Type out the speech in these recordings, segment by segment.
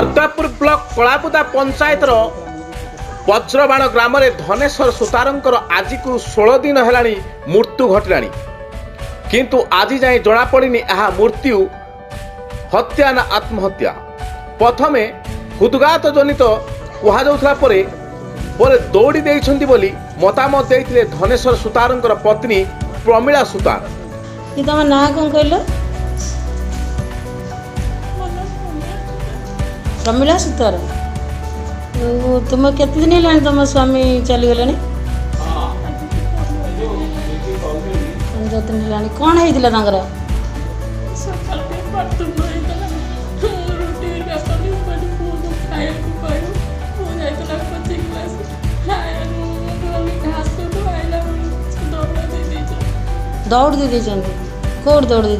अर्कापुर block कलापुदा panchayat वज्रबाण ग्राम धनेश्वर सुतारंकर आज को 16 दिन है मृत्यु घटलानी किंतु आज जाए जनापड़ी यह मृत्यु हत्या ना आत्महत्या। प्रथमे हृदघात जनित कहुला पर दौड़ी देइछंती बोली मतामत देइथिले धनेश्वर सुतारंकर पत्नी प्रमिला सुतार। तम ना कौन कहल? प्रमिला सुतार। तुम केते दिन है तुम स्वामी चलीगले? 15 दिन है। कौन है दौड़ दे कौट दौड़ दे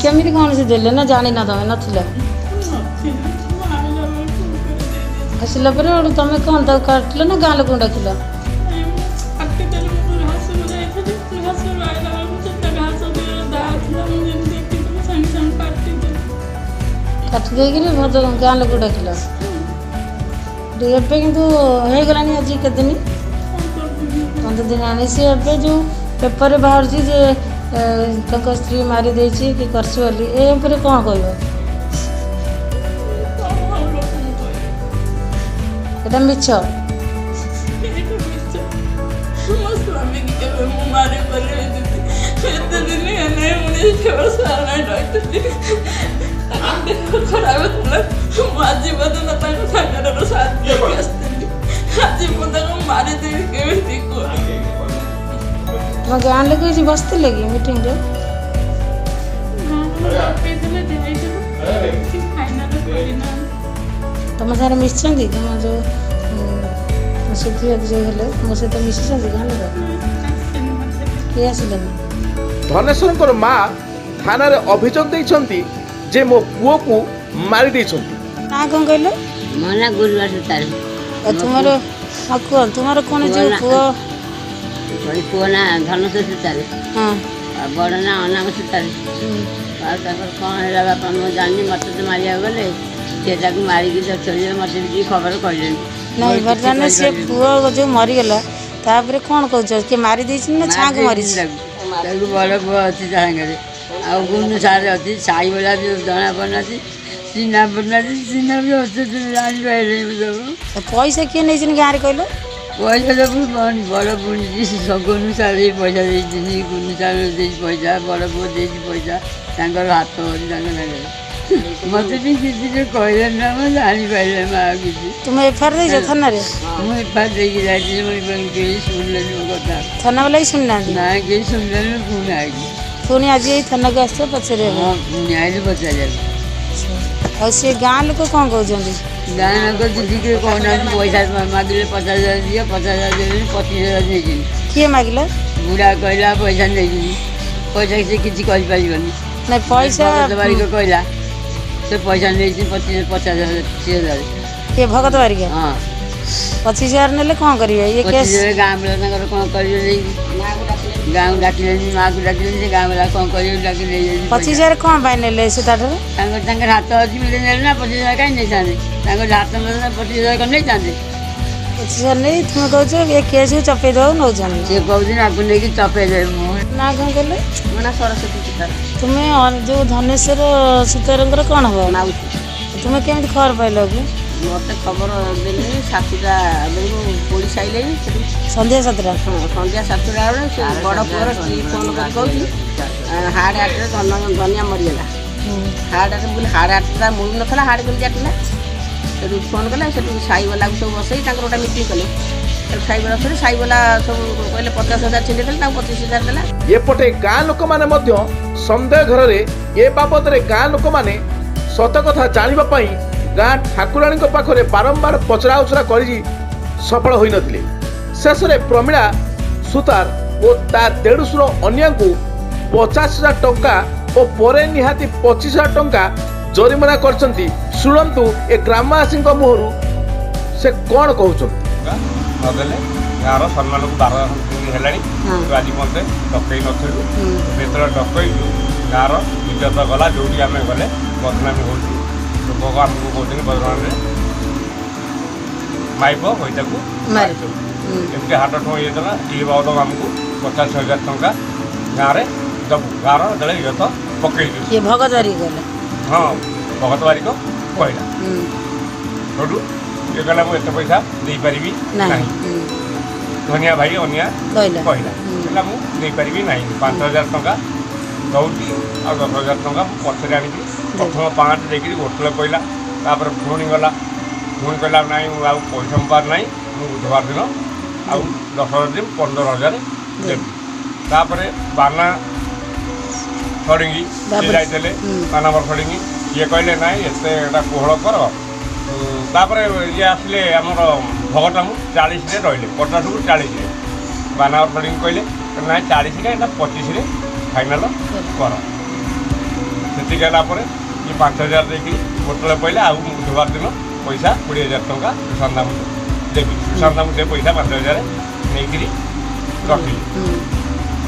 केमी कौन से देले ना जानी ना तुम ना आसला तुम कौन तक काटल ना गाँ लोक डाकिल? काट देकर भद्र गाँ लोक डाकिल एवं कितु हो गलानी आज के दिन 15 दिन आनी सी ए जो पेपर बाहर स्त्री मारी देछि कि करछि बोली ए ऊपर कौन कहबो? एटा मिछ तुम गाँ लोग बसते लगे मीटिंग रे? तुम सारे मिशन तुम जो सुखी जो मो सहित मिशन गाँ लोग किए आसिले? धनेश्वर माँ थाना रे अभियोग देइछंती जे मो पुओ को मारी देइछंती। ना कौन कहल? मो ना गुरुवार सुतार। तुम्हारो तुम्हारो कौन जो पुओ? पुओ ना धनेश्वर सुतार। हाँ बड़ ना अनाम सुतार। कौन है बापा मुझे जानी मत तो मारिया गले से मारिकी चल मत खबर कहले नहीं बर्तमान से पुओ जो मरीगला तापर कौन कह कि मारी ना छाँ को मारी? बड़ पुओ अच्छी सागर आ गुनु सारे अच्छी साई वाला भी जना पड़ना चिन्हा पड़ना चिन्हा भी अच्छे जानी पाए सब। पैसा किए नहीं गाँव कहल? पैसा सब बड़ बुणी गुनु सारे पैसा देती गुनु सारे पैसा बड़ पुओ दे पैसा तर हाथ मत भी किसी से कहले ना मैं जानी पाइले माँ किसी। तुम एफआईआर दे थाना रे? मुझे एफआईआर देकी जाती शुणिले कथा थाना वाला ही सुनना ना कहीं शुणिले पुणी आएगी पुणी आज यही थाना को आस पचारे आए पचारे और सी गाँ लोक कौन कहते? गाँ लोग दीदी के कहना पैसा मागिले 50,000 दिए 50,000 दे 25,000 नहीं किए मागिला? बुढ़ा कहला पैसा नहीं पैसा से किसी कहीपर नहीं पैसा बारी को कहला से पैसा नहीं 50,000 ये भगत बारिक? हाँ 25,000 ने कौन करेंगे ये केस? गाँव वाला कौन करेंगे गाँव डाकिले माँ को डाकिले गाँव वाला कौन करेंगे डाकिले 25,000 कौन पाई ने सुतार? हाथ अच्छी मिले ना 25,000 कहीं नहीं चाहते हाथ में 25,000 नहीं चाहते 25,000 नहीं तुम कह ये केस को चपे दो नौ जन से कहते आपको नहीं चपे दे ना कौन कहले? ना सरस्वती सुतार। तुम्हें जो धनेश्वर सुतारंकर कौन हम माउसी तुम्हें केमी खबर पाइल कि? मत खबर देली 7टा बेलू पोड़ी साइले संध्या 7टा संध्या 7टा बेले बड़ पुअर स्त्री फोन कर कहूँ हार्ट आटे धनिया मरीगला हार्ट आटे बोले हार्ट आटे मुड़ ना हार्ट कर जाटिला से फोन कले से साई वाला सब बसई गोटे मीटिंग कले साई वाला थोड़े साई वाला सब कहले 50,000 छिंडे देले 25,000 देला। एपटे गाँ लोक माने मध्य संदेह घर रे ए बाबद रे गाँ लोक माने सत कथा जानिबा पई गाँ ठाकुराणी पाखरे बारंबार पचरा उचरा करी सफल होई नथिले। शेष रे प्रमिला सुतार और ता देड़ुसुर अन्या को 50,000 टंका और परे निहाती 25,000 टंका जरिमाना करछंती। शुणंतु ए ग्रामवासी मुहरु से कौन कहउछंती? गाँव सम्मान को 12 आज मत डकई नु डकई ଗାଁର ଇଜ୍ଜତ ଗଲା। ଯେଉଁଠି ଆମେ ଗଲେ ବଦନାମୀ ହେଉଛି, ଲୋକ ଆମକୁ କହୁଛନ୍ତି ବଦନାମୀରେ ମାଇପ ପଇସାକୁ ମାରିଛନ୍ତି। ଏମିତି ହାଟ ଠୁଁ ହେଇଯାଇଥିଲା। ଏ ବାବଦ ଆମକୁ 50,000 ଟଙ୍କା ଗାଁରେ ଦେବୁ। ଗାଁର ଯେତେବେଳେ ଇଜ୍ଜତ ପକେଇ ଦେବୁ। କିଏ ଭଗତ ବାରିକ ଗଲେ? ହଁ, ଭଗତ ବାରିକ କହିଲା। ସେଠୁ ଇଏ କହିଲା ମୁଁ ଏତେ ପଇସା ଦେଇପାରିବି ନାହିଁ। ଧନିଆ ଭାଇ ଅନିଆ କହିଲା କହିଲା ମୁଁ ଦେଇପାରିବି ନାହିଁ। 5,000 ଟଙ୍କା ଦେଉଛି, ଆଉ 10,000 ଟଙ୍କା ମୁଁ ପଛରେ ଆଣିବି। ପ୍ରଥମ 5 ଦେଇକିରି ହୋଟେଲ କହିଲା। ତାପରେ ପୁଣି ଗଲା, ପୁଣି କହିଲା ନାହିଁ ମୁଁ ଆଉ ପଇସା ମୋ ପାଖରେ ନାହିଁ, ମୁଁ ବୁଧବାର ଦିନ ଆଉ 10,000 ଦେବି, 15,000 ଦେବି। ତାପରେ ବାନା ଛଡ଼ିଙ୍ଗି ସିଏ ଯାଇଥିଲେ, ବାନାବର ଛଡ଼ିଙ୍ଗି ସିଏ କହିଲେ ନାହିଁ ଏତେ ଏଇଟା କୋହଳ କର। ତାପରେ ଇଏ ଆସିଲେ ଆମର ଭଗଟାକୁ 40ରେ ରହିଲେ, 50କୁ 40ରେ। ବାନାବର ଛଡ଼ିଙ୍ଗି କହିଲେ ନାହିଁ 40 ଏଇଟା 25ରେ ଫାଇନାଲ କର। ସେତିକି ହେଲା ପରେ ଇଏ 5,000 ଦେଇକି ହୋଟେଲ ପଇଲେ। ଆଉ ବୁଧବାର ଦିନ ପଇସା 20,000 ଟଙ୍କା ସୁଶାନ୍ତ ଦେବି। ସୁଶାନ୍ତ ସେ ପଇସା 5,000 ନେଇକିରି ରଖିଲେ।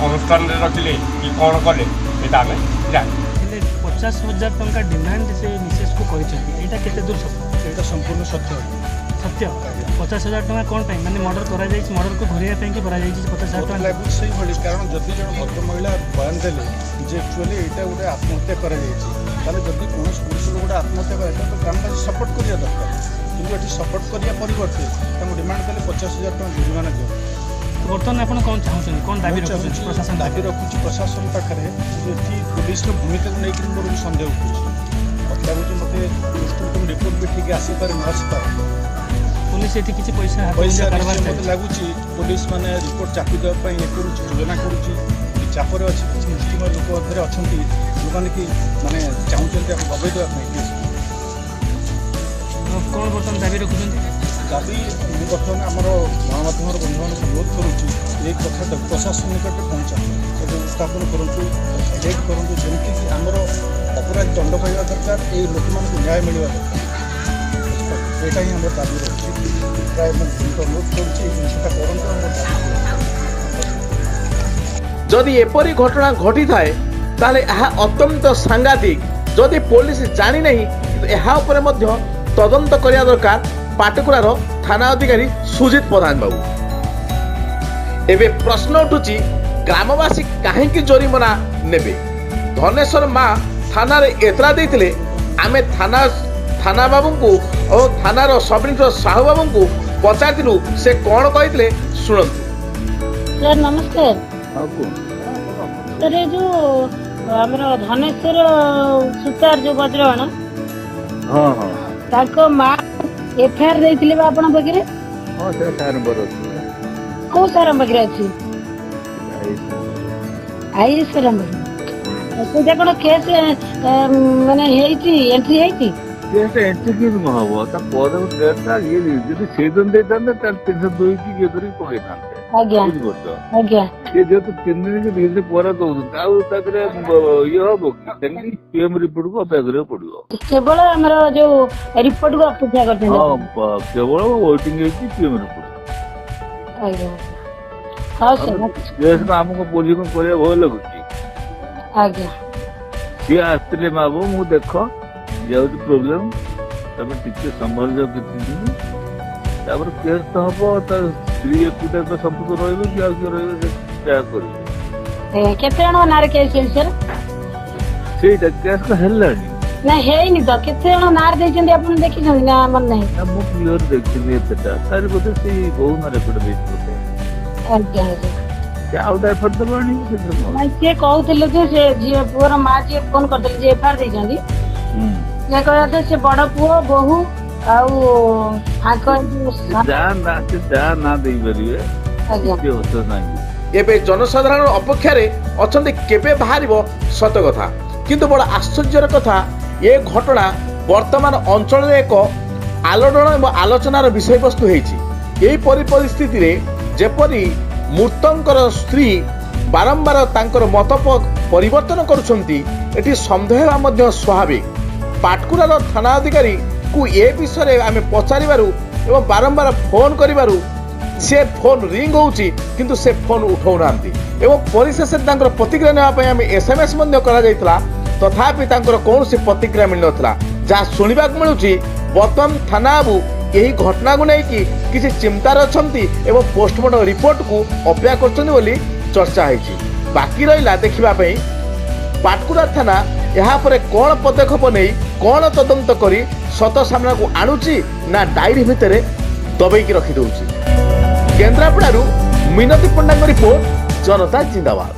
ଅନୁଷ୍ଠାନରେ ରଖିଲେ କି କ'ଣ କଲେ ସେଇଟା ଆମେ ଜାଣିଛୁ। ହେଲେ 50,000 ଟଙ୍କା ଡିମାଣ୍ଡ ସେ ମିସେସ୍କୁ କହିଛନ୍ତି, ଏଇଟା କେତେ ଦୂର ସତ୍ୟ? ଏଇଟା ସମ୍ପୂର୍ଣ୍ଣ ସତ୍ୟ। ସତ୍ୟ 50,000 ଟଙ୍କା କ'ଣ ପାଇଁ, ମାନେ ମର୍ଡର କରାଯାଇଛି, ମର୍ଡରକୁ ଘୁରାଇବା ପାଇଁ କି କରାଯାଇଛି 50,000 ଟଙ୍କା? ଲାଗୁଛି ସେଇଭଳି, କାରଣ ଯଦି ଜଣେ ଭଦ୍ର ମହିଳା ବୟାନ ଦେଲେ ଯେ ଆକ୍ଚୁଆଲି ଏଇଟା ଗୋଟେ ଆତ୍ମହତ୍ୟା କରାଯାଇଛି, ତାହେଲେ ଯଦି କୌଣସି ପୁରୁଷ ଗୋଟେ ଆତ୍ମହତ୍ୟା କରାଯାଏ ତ ଗ୍ରାମବାସୀ ସପୋର୍ଟ କରିବା ଦରକାର। କିନ୍ତୁ ଏଠି ସପୋର୍ଟ କରିବା ପରିବର୍ତ୍ତେ ତାଙ୍କୁ ଡିମାଣ୍ଡ କଲେ 50,000 ଟଙ୍କା ଜରିମାନା ଦିଅନ୍ତୁ। ବର୍ତ୍ତମାନ ଆପଣ କ'ଣ ଚାହୁଁଛନ୍ତି, କ'ଣ ଦାବି ରଖୁଛନ୍ତି? ପ୍ରଶାସନ ଦାବି ରଖୁଛି ପ୍ରଶାସନ ପାଖରେ ଯେ ଏଠି ପୋଲିସର ଭୂମିକାକୁ ନେଇକରି ମୋର ବି ସନ୍ଦେହ ଉଠୁଛି। ମୋତେ ଲାଗୁଛି ମୋତେ ପୋଷ୍ଟମର୍ଟମ ରିପୋର୍ଟ ବି ଠିକ୍ ଆସିପାରେ ନ ଆସିପାରେ। ପୁଲିସ ଏଠି କିଛି ପଇସା ମୋତେ ଲାଗୁଛି ପୋଲିସ ମାନେ ରିପୋର୍ଟ ଚାପି ଦେବା ପାଇଁ ଇଏ କରୁଛି, ଯୋଜନା କରୁଛି, ଚାପରେ ଅଛି। କିଛି ମୁଷ୍ଟିମୟ ଲୋକ ମଧ୍ୟରେ ଅଛନ୍ତି ଯେଉଁମାନେ କି ମାନେ ଚାହୁଁଛନ୍ତି ଆମେ ଦବେଇ ଦେବା ପାଇଁ। କ'ଣ ବର୍ତ୍ତମାନ ଦାବି ରଖୁଛନ୍ତି? ଦାବି ମୁଁ ବର୍ତ୍ତମାନ ଆମର ଗଣମାଧ୍ୟମର ବନ୍ଧୁମାନଙ୍କୁ ଅନୁରୋଧ କରୁଛି ଏଇ କଥାଟାକୁ ପ୍ରଶାସନ ନିକଟରେ ପହଞ୍ଚାନ୍ତୁ, ଉପସ୍ଥାପନ କରନ୍ତୁ, ହାଇଲାଇଟ୍ କରନ୍ତୁ, ଯେମିତିକି ଆମର ଅପରାଧ ଦଣ୍ଡ ପାଇବା ଦରକାର, ଏଇ ଲୋକମାନଙ୍କୁ ନ୍ୟାୟ ମିଳିବା ଦରକାର। ଏଇଟା ହିଁ ଆମର ଦାବି ରହୁଛି। ପ୍ରାୟ ମୁଁ ଅନୁରୋଧ କରୁଛି ଏଇ ଜିନିଷଟା କରନ୍ତୁ। ଆମର ଯଦି ଏପରି ଘଟଣା ଘଟିଥାଏ ତାହେଲେ ଏହା ଅତ୍ୟନ୍ତ ସାଂଘାତିକ। ଯଦି ପୋଲିସ ଜାଣିନାହିଁ ଏହା ଉପରେ ମଧ୍ୟ ତଦନ୍ତ କରିବା ଦରକାର ପାଟକୁରାର ଥାନା ଅଧିକାରୀ ସୁଜିତ ପ୍ରଧାନ ବାବୁ। ଏବେ ପ୍ରଶ୍ନ ଉଠୁଛି ଗ୍ରାମବାସୀ କାହିଁକି ଜରିମାନା ନେବେ? ଧନେଶ୍ୱର ମା ଥାନାରେ ଏତଲା ଦେଇଥିଲେ। ଆମେ ଥାନା ବାବୁଙ୍କୁ ଓ ଥାନାର ସବ୍ ଇନ୍ସପେକ୍ଟର ସାହୁ ବାବୁଙ୍କୁ ପଚାରିଥିଲୁ, ସେ କ'ଣ କହିଥିଲେ ଶୁଣନ୍ତୁ। ସାର୍ ନମସ୍କାର। ସାର୍ ଏ ଯେଉଁ ଆମର ଧନେଶ୍ୱର ସୁତାର ଯେଉଁ ବଜ୍ରବାଣ, ତାଙ୍କ ମା FIR ଦେଇଥିଲେ ବା ଆପଣଙ୍କ ପାଖରେ? ହଁ, ସେ ସାର୍ ନମ୍ବର ଅଛି। କୋଉ ସାର୍ ପାଖରେ ଅଛି? IAS ସାର୍ ପାଖରେ। ସେଇଟା କ'ଣ କେସ୍ ମାନେ ହେଇଛି, ଏଣ୍ଟ୍ରି ହେଇଛି? କେସ୍ ଏଣ୍ଟ୍ରି କେମିତି ହବ? ତା ପରେ ଡେଟ୍ଟା ଇଏ ଯଦି ସେଇଦିନ ଦେଇଥାନ୍ତେ ତାହେଲେ 302 କି ଇଏ କରିକି ପକେଇଥାନ୍ତେ। ଆଜ୍ଞା ବୁଝିପାରୁଛ? ଆଜ୍ଞା। ସେ ଯେହେତୁ 3 ଦିନ କି 2 ଦିନ ପରେ ଦଉଛନ୍ତି, ଆଉ ତା ଦେହରେ ଇଏ ହବ କି? ସେମିତି PM ରିପୋର୍ଟକୁ ଅପେକ୍ଷା କରିବାକୁ ପଡିବ। କେବଳ ଆମର ଯୋଉ ରିପୋର୍ଟକୁ ଅପେକ୍ଷା କରିଛନ୍ତି? ହଁ, କେବଳ ୱେଟିଂ ହେଇଛି PM ରିପୋର୍ଟ। ଆଜ୍ଞା। ହଉ ସାର୍। କେସ୍ ଆମକୁ ପୋଲିସ କରିବା ଭୟ ଲାଗୁଛି। ଆଜ୍ଞା। ସିଏ ଆସିଥିଲେ ମା ବାବୁ, ମୁଁ ଦେଖ ଇଏ ହଉଛି ପ୍ରୋବ୍ଲେମ, ତମେ ଟିକେ ସମ୍ଭାଳି ଯାଅ କିଛି ଦିନ, ତାପରେ କେସ୍ ତ ହବ। ତା ସ୍ତ୍ରୀ ଏକୁଟିଆ ତ ସମ୍ପୃକ୍ତ ରହିବ କି ଆଉ କିଏ ରହିବ, ସେ ଯାହା କରିବେ। କେତେ ଜଣଙ୍କ ନାଁରେ କେସ୍ ହେଇଛି ସାର୍? ସେଇଟା କେସ୍ ତ ହେଲାଣି ନା ହେଇନି ତ? କେତେ ଜଣ ନାଁରେ ଦେଇଛନ୍ତି ଆପଣ ଦେଖିଛନ୍ତି ନା? ଆମର ନାହିଁ। ମୁଁ କ୍ଲିୟର ଦେଖିନି ଏତେଟା। ତାର ବୋଧେ ସେଇ ବୋହୁ ନା ରେକର୍ଡ ଦେଇଛି ବୋଧେ। ଆଜ୍ଞା ଆଜ୍ଞା। ସେ ଆଉ ତା ଏଫର୍ଟ ଦେବାଣି। ସିଏ କହୁଥିଲେ ଯେ ସେ ଝିଅ ପୁଅର ମା ଯିଏ ଫୋନ କରିଥିଲେ ଯେ FIR ଦେଇଛନ୍ତି, ସେ କହିବା ସେ ବଡ ପୁଅ ବୋହୁ ଆଉ ଯାହା ନା ଦେଇପାରିବେ, କିଛି ଅସୁବିଧା ନାହିଁ। ଏବେ ଜନସାଧାରଣ ଅପେକ୍ଷାରେ ଅଛନ୍ତି କେବେ ବାହାରିବ ସତ କଥା। କିନ୍ତୁ ବଡ଼ ଆଶ୍ଚର୍ଯ୍ୟର କଥା, ଏ ଘଟଣା ବର୍ତ୍ତମାନ ଅଞ୍ଚଳରେ ଏକ ଆଲୋଡ଼ନ ଏବଂ ଆଲୋଚନାର ବିଷୟବସ୍ତୁ ହେଇଛି। ଏହିପରି ପରିସ୍ଥିତିରେ ଯେପରି ମୃତଙ୍କର ସ୍ତ୍ରୀ ବାରମ୍ବାର ତାଙ୍କର ମତ ପରିବର୍ତ୍ତନ କରୁଛନ୍ତି, ଏଠି ସନ୍ଦେହ ହେବା ମଧ୍ୟ ସ୍ୱାଭାବିକ। ପାଟକୁରାର ଥାନା ଅଧିକାରୀକୁ ଏ ବିଷୟରେ ଆମେ ପଚାରିବାରୁ ଏବଂ ବାରମ୍ବାର ଫୋନ୍ କରିବାରୁ से फोन रिंग होउची किंतु से फोन उठाउनांती एवं परिशेषे तांकर प्रतिक्रिया नेबा पई आमे एसएमएस मध्य करा जायतला तथापि तांकर कोनोसी प्रतिक्रिया मिल नथला जा सुनिबाक मिलुची बतम थाना बाबू यही घटना को लेकिन किसी चिंतार अछंती एवं पोस्टमार्टम रिपोर्ट को अपेक्षा करछन्ती बोली चर्चा होईची बाकी रहिला देखिबा पई पाटकुरा थाना यहाँ पर कौन पदक्षेप नहीं कौन तदंत करी सत सामना को आणुची ना डायरी भितर दबेकी रखी दउची केन्द्रापड़ारू मिनती पंडा रिपोर्ट जनता जिंदाबाद।